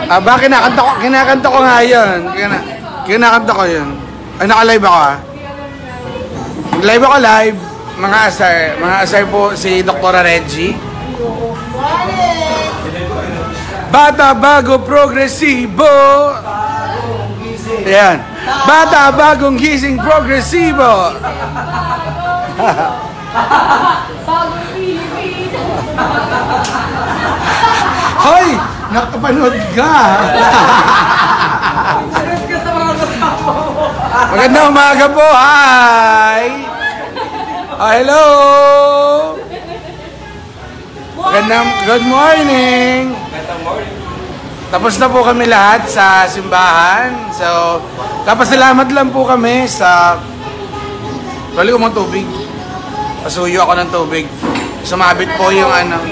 Aba, kinakanta ko nga yun. Kinakanta ko yun. Ay, naka-live ako ah. Live ako live. Mga asar po si Dr. Reggie. Bata bago progresibo. Ayan. Bata bagong gising progresibo. Bagong Pilipino. Hoy! Nakapanood ka! Magandang umaga po! Hi! Oh, hello! Good morning! Tapos na po kami lahat sa simbahan. So, kapasalamat lang po kami sa... Wali ko mga tubig. Pasuyo ako ng tubig. Sumabit po yung ano...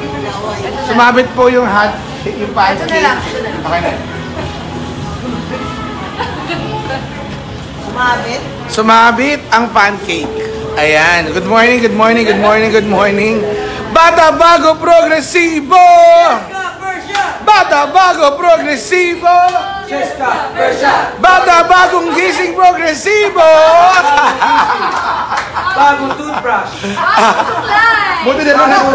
Sumabit po yung hot... Yung pancake. Okay na. Sumabit? Sumabit ang pancake. Ayan. Good morning, good morning, good morning, good morning. Bata bago progresibo! Bata bago progresibo! Bata bagong gising progresibo! Bagong toothbrush! Buti na lang ako.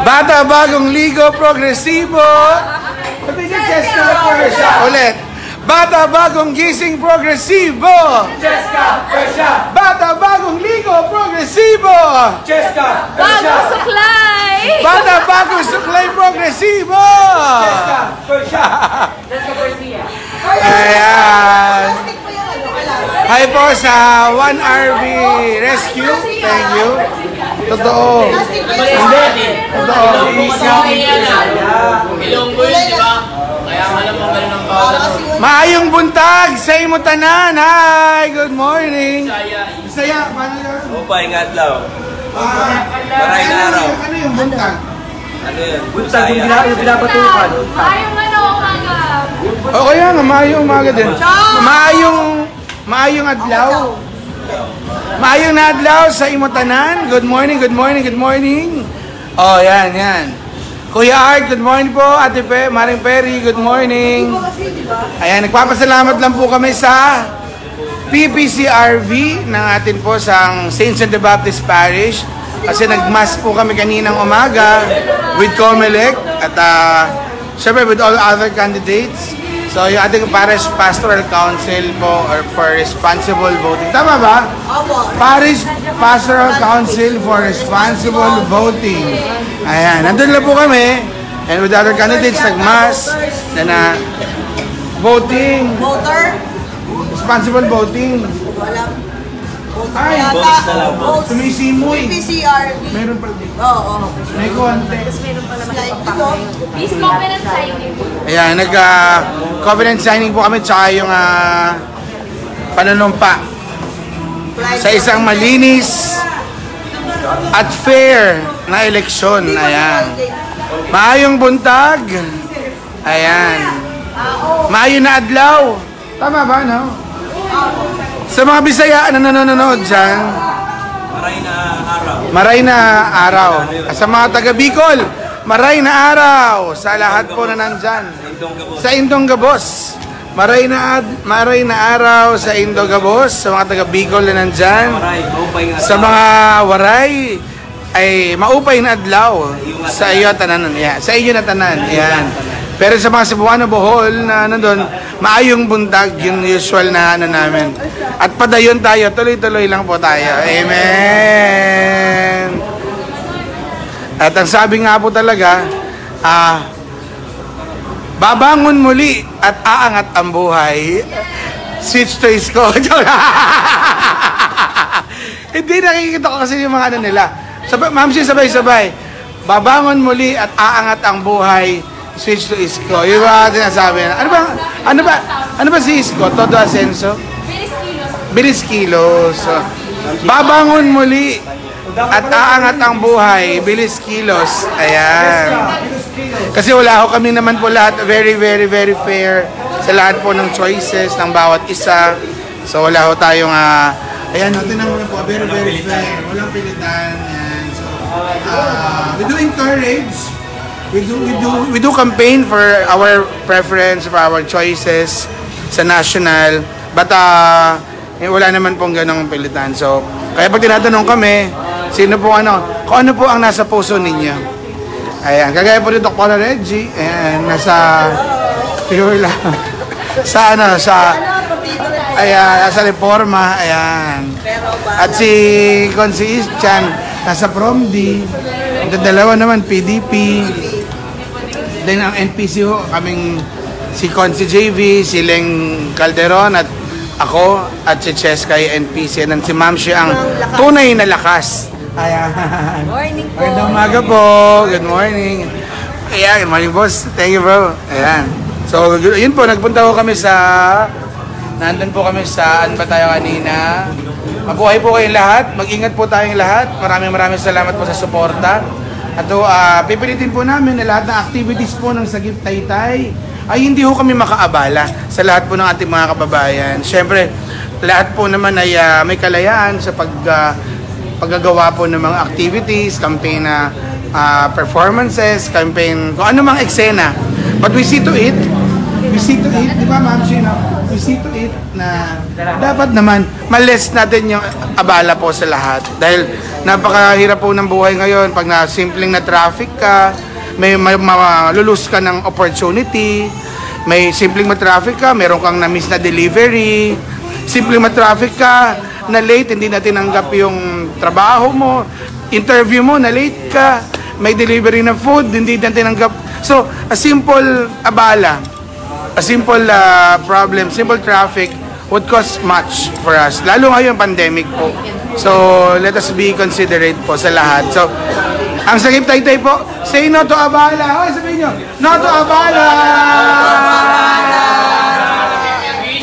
Bata bagong ligo progresibo! Ulit. Bata bagong gising progresibo! Bata bagong ligo progresibo! Bagong suklay. Bata bagong suklay progresibo! Ayan. Hi po sa 1RV Rescue. Thank you. Totoo. Hindi. Totoo. Ilonggo yun, di ba? Kaya alam mo ganun ang bawal. Maayong buntag sa imo tanan. Hi, good morning. Bisaya, paano yun? Upay nga adlaw. Maray na araw. Ano yung buntag? Ano yun? Buntag yung pinapatukan. Ayong ano, umaga. O kaya nga, maayong umaga din. Maayong adlaw. Maayong na adlaw sa imo tanan. Good morning, good morning, good morning. Oh, yan, yan. Kuya Art, good morning po. Ate Maring Perry, good morning. Ayan, nagpapasalamat lang po kami sa PPCRV ng atin po sa St. John the Baptist Parish. Kasi nagmass po kami kaninang umaga with Comelec at syempre with all other candidates. So yung ating Parish Pastoral Council po or for Responsible Voting. Tama ba? Parish Pastoral Council for Responsible Voting. Ayan, nandun lang po kami. And with other candidates, nag-mass na voting. Voter? Responsible voting. Wala. Voter Ay, yata. Sumisimoy. PPCRV. Meron pala dito. Oo. May konti. Slide dito. Please covenant signing. Ayan, nag-covenant signing po kami tsaka yung panunumpa sa isang malinis at fair na eleksyon. Ayan. Maayong buntag. Ayan. Maayong na adlaw. Tama ba, no? Sa mga Bisaya na nanonood dyan, Maray na araw. maray na araw. Sa mga taga Bicol, maray na araw. Sa lahat po na nandyan. Sa Indong Gabos, maray na araw sa Indong Gabos. Sa mga taga Bicol na nandyan. Maray, maupay nga. Sa mga waray, ay maupay na adlaw. Sa iyo tanan. Yeah. Sa iyo na tanan. Yan. Pero sa mga Cebuano, Bohol na nandun, maayong buntag yung usual na namin. At padayon tayo, tuloy-tuloy lang po tayo. Amen! At ang sabi nga po talaga, babangon muli at aangat ang buhay. Switch to isko. Hindi nakikita ko kasi yung mga ano nila. Mamsi, sabay-sabay. Babangon muli at aangat ang buhay. Switch to isko. Yung mga sinasabi na. Ano ba si isko? Todo asenso? Bilis kilos. Babangon muli at aangat ang buhay. Bilis kilos. Ayan. Kasi wala ho kami naman po lahat very, very, very fair sa lahat po ng choices ng bawat isa. So wala ho tayong Ayan, natin naman po, very, very fair. Walang pilitan. Ayan. So, we do encourage, we do campaign for our preference, for our choices sa national. But, wala naman pong ganong pilitan. So, kaya pag tinatanong kami, sino po kung ano po ang nasa puso ninyo. Ayan, kagaya po ni Dr. Reggie, ayan, nasa, pure lang, nasa reforma, ayan. At si Consi Chan, nasa PROMD, ang dalawa naman, PDP, then ang NPCO, kaming si Consi JV, si Leng Calderon, at ako, at si Cheska NPC, and si Ma'am Shi ang tunay na lakas. Ayan. Morning po. Magandang umaga po. Good morning. Ayan, good morning boss. Thank you bro. Ayan. So, yun po, nagpunta ko kami nandun po kami saan ba tayo kanina. Mabuhay po kayong lahat. Mag-ingat po tayong lahat. Maraming salamat po sa suporta. At pipilitin po namin na lahat ng activities po ng Sagip Taytay ay hindi ho kami makaabala sa lahat po ng ating mga kababayan. Siyempre, lahat po naman ay may kalayaan sa paggagawa po ng mga activities, campaign na performances, campaign, kung ano mang eksena. But we see to it, di ba Ma'am Shino? We see to it na dapat naman ma-less natin yung abala po sa lahat. Dahil napakahirap po ng buhay ngayon. Pag simpleng na traffic ka, may malulus ka ng opportunity, may simpleng ma-traffic ka, meron kang na-miss na delivery, simpleng ma-traffic ka, na late, hindi na tinanggap yung trabaho mo, interview mo, na late ka, may delivery na food, hindi na tinanggap. So, a simple abala, a simple problem, simple traffic would cost much for us. Lalo ngayon, pandemic po. So, let us be considerate po sa lahat. So, ang Sagip Taytay po, say no to abala. Hoy, sabihin nyo, no to abala!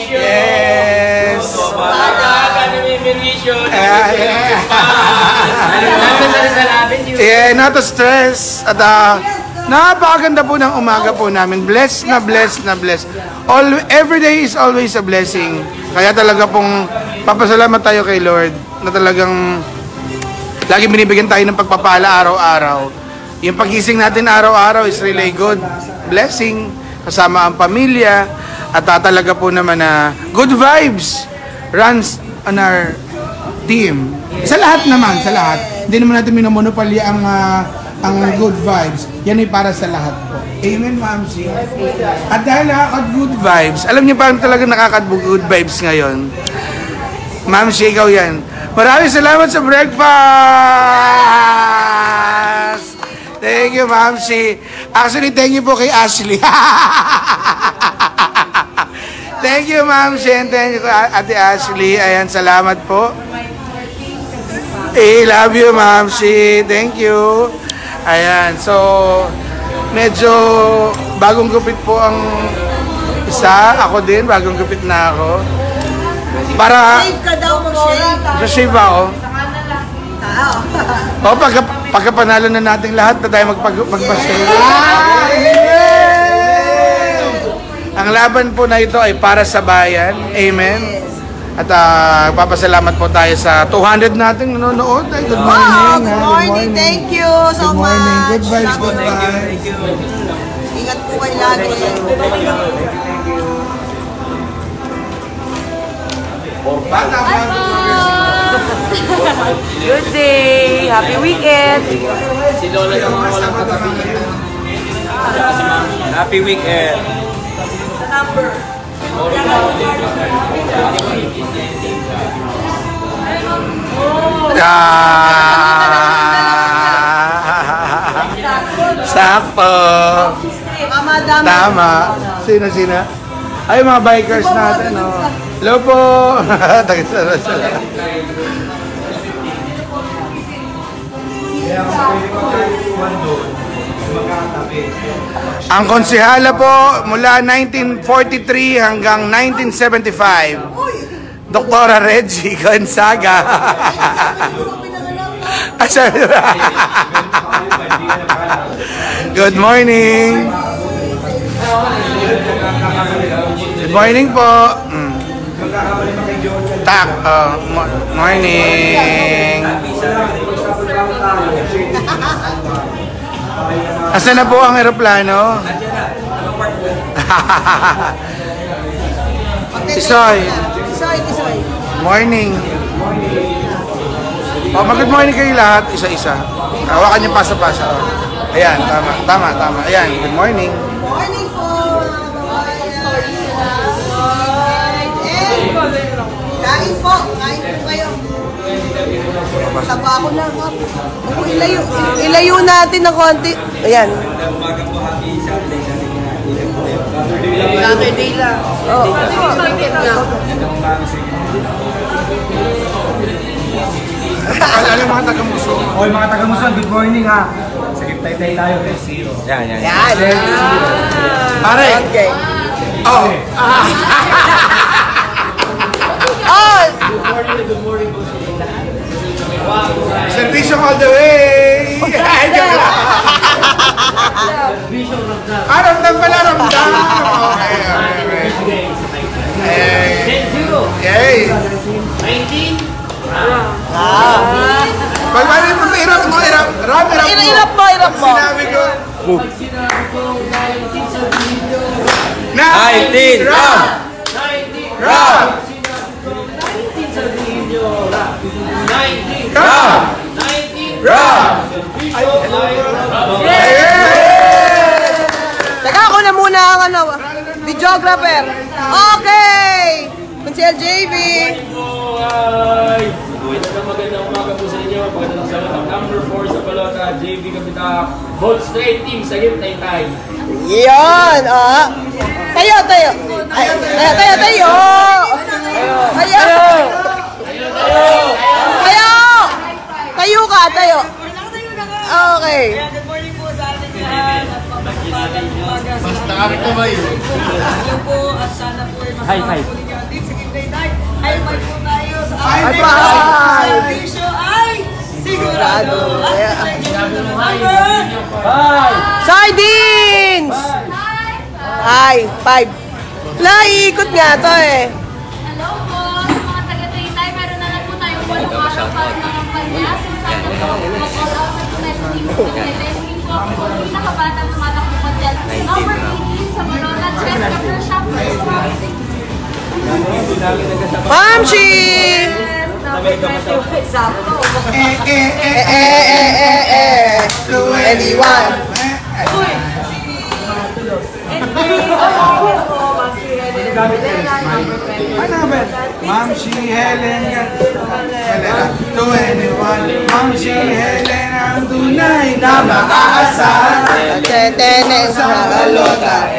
Yes! Yeah, not to stress. At napakaganda po ng umaga po namin. Blessed na blessed na blessed. Every day is always a blessing. Kaya talaga pong papasalamat tayo kay Lord na talagang lagi binibigyan tayo ng pagpapala araw-araw. Yung pagising natin araw-araw is really good blessing kasama ang pamilya at talaga po naman na good vibes runs on our team. Sa lahat naman, sa lahat. Hindi naman natin minomonopoly ang good vibes. Yan ay para sa lahat po. Amen, Ma'am Shi. At dahil nakaka-good vibes, alam niyo parang talaga nakaka-good vibes ngayon. Ma'am Shi, ikaw yan. Maraming salamat sa breakfast! Thank you, Ma'am Shi. Actually, thank you po kay Ashley. Thank you, Ma'am Shi. Thank you, Ate Ashley. Ayan, salamat po. Love you, Ma'am Shi. Thank you. Ayan, so medyo bagong gupit po ang isa. Ako din, bagong gupit na ako. Para Shave ka daw, mag-shave. shave ako. O, pagka panalo na natin lahat na tayo magpa-shave. Ang laban po na ito ay para sa bayan. Amen. At papasalamat po tayo sa 200 nating nanonood. Good morning. Good morning. Thank you so Good morning. much. Good vibes, good vibes. Ingat po kayo lagi. Good day! Happy weekend! Si Lola yung mga walang katabi. Happy weekend. Sakto. Mama, dami. Tama. Sino? Ay, mga bikers natin, oh. Hello po. Tagisara sila. Ang konsehala po mula 1943 hanggang 1975, Dr. Reggie Gonzaga. Good morning. Good morning po. Tak, morning. Asan na po ang eroplano? Isoy. Isoy. Morning. Good morning kayo lahat, isa-isa. Hawakan niyo pasa-pasa. Ayan, tama. Ayan, good morning. Morning po. Kain po kayo. Taba ako na. Ilayo natin ng konti. Ayan. Saturday lang. Ano yung mga taga-muso? Oy, mga taga-Muson, good morning ha. Sige, tay-tay tayo. Yan. Pare. Okay. Oh. Good morning po sa inyo lahat. Servisyo all the way. Ay, joke lang. Ramdam pala, ramdam. Okay. 10-0. Yay. 19. Pag-bali mo, hirap mo. Hirap mo. Sinabi ko. Pag sinabi ko 19 sa video. 19. Ram! 19. Ram! 19 sa video. 19. Ram! 19. Ram! Teka, ako na muna ang videographer. Okay! Kunsel JV. Magandang umaga po sa inyo. Pagkatapos sa lahat. Number 4 sa Balota, JV Kapita. Both straight team sa Tay-Tay. Yan, Tayo. Tayo. Okay. Good morning po sa ating lahat at magpapagandang umaga sa lahat. Hello po at sana po ay masama po ninyo atin sa Tay-Tay. High five po tayo sa ating servisyo ay sigurado. Sardines! Hi, 5. Ikot nga to eh. Hello po sa mga taga-Taytay. Meron na lang po tayong walong araw para ng kampanya. Sana po mag-all out na po tayo sa team po. Hindi po ako po pinakabatang tumatakbo po dyan. Number 18 sa Balota, Cheska per shop. Pamshi! Anyone? Ma'am, si Helen. 21. Ma'am, si Helen ang tunay na maaasahan. Tetenes Sa Balota.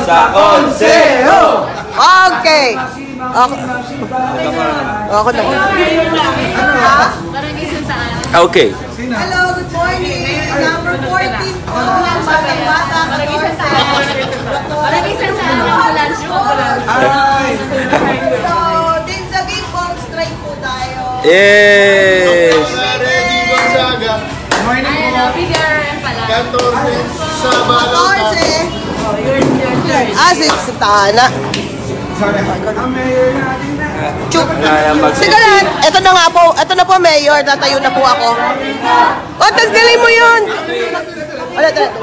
Sa konseho! Okay. Ako na. Parang isang saan. Okay. Hello, good morning. Number 14 po. Batang-bata. Parang isang saan. Parang isang saan ang lunch po. So, din sa game ball strike po tayo. Yay! Ay, ano, bigger pala. 6 sa Tana. Chuk. Sige lang. Ito na nga po. Ito na po, Mayor. Tatayo na po ako. Tanggalin mo yun. Wala, tala.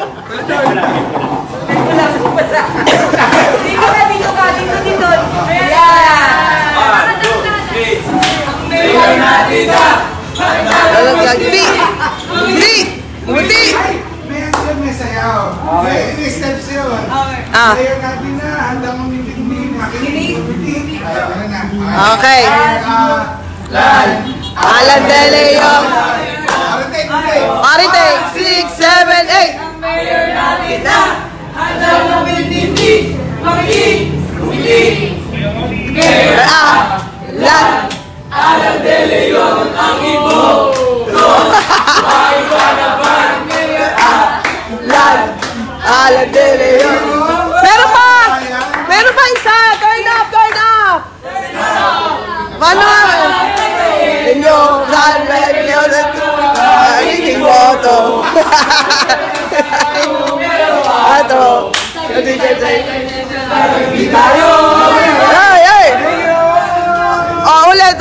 Dito ka. Hindi. May sayaw. May steps yun. Sayaw natin na. Handa mong hindi makinig. Okay. Alan De Leon. Arite. 6, 7, 8. Mayor natin na handa namin hindi makinig. Alan De Leon ang ibo. Alan De Leon. Meron pa isa. Turn up. Paano? Inyo, San Leon at aking boto. Ato. Ay, ay! Oh, ulit.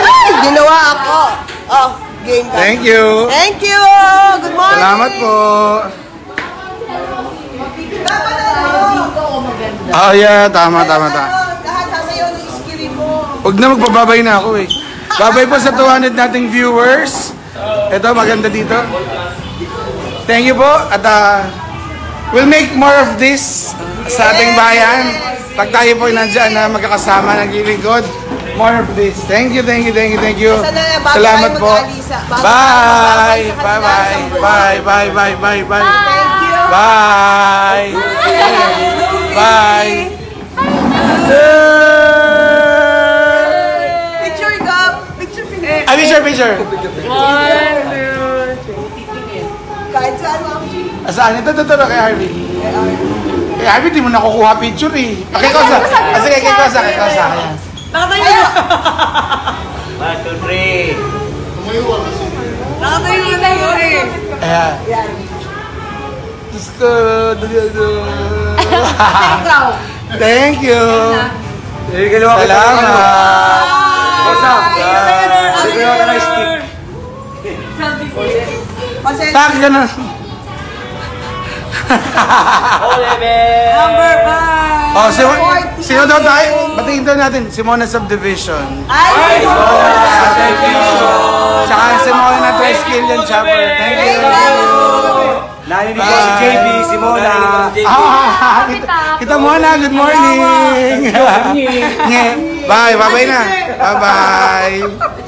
Ay, ginawa ako. Oh, game ka. Thank you. Thank you. Good morning. Salamat po. Oh yeah, tama. Lahat sasayaw ng iskiri mo. Huwag na magpababay na ako eh. Babay po sa 200 nating viewers. Ito, maganda dito. Thank you po. At we'll make more of this sa ating bayan. Pag tayo po nandiyan na magkakasama ng lingkod. More of this. Thank you. Salamat po. Bye. Bye. Bye. Bye. Picture ka. Picture. Picture. Kahit saan mo ako. Saan? Ito kay Harvey. Kay Harvey, di mo nakukuha picture eh. Kay Kosa. Sige, kay Kosa. Nakatayo na! 1, 2, 3. Nakatayo na yun eh! Ayan. Diyos ko. Thank you. Salamat. Tak, ganun. Number 5! Oh, sino daw tayo? Batiin daw natin. Simona Subdivision. Ay! Tsaka Simona Triskelion Chopper. Thank you. Narinig ko si JB, Simona. Kita Mona, good morning. Bye, bye na. Bye-bye.